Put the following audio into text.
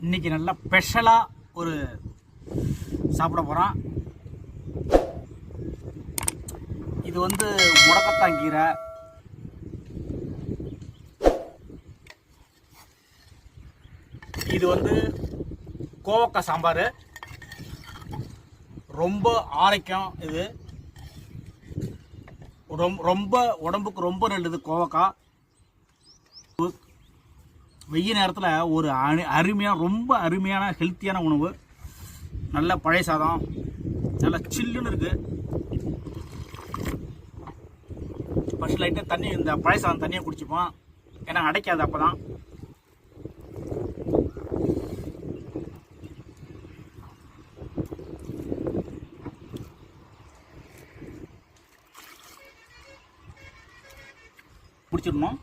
இன்றைக்கி நல்லா ஸ்பெஷலாக ஒரு சாப்பிட போகிறோம். இது வந்து முடக்கத்தான் கீரை. இது வந்து கோவக்காய் சாம்பார். ரொம்ப ஆரோக்கியம். இது ரொம்ப உடம்புக்கு ரொம்ப நல்லது கோவக்காய். வெயில் நேரத்தில் ஒரு அருமையான ரொம்ப அருமையான ஹெல்த்தியான உணவு. நல்ல பழைய சாதம், நல்லா சில்லுன்னு இருக்குது. ஃபர்ஸ்ட் லைட்டாக தண்ணி, இந்த பழைய சாதம் தண்ணியை குடிச்சுப்போம், ஏன்னா அடைக்காது. அப்போ தான் பிடிச்சிடணும்.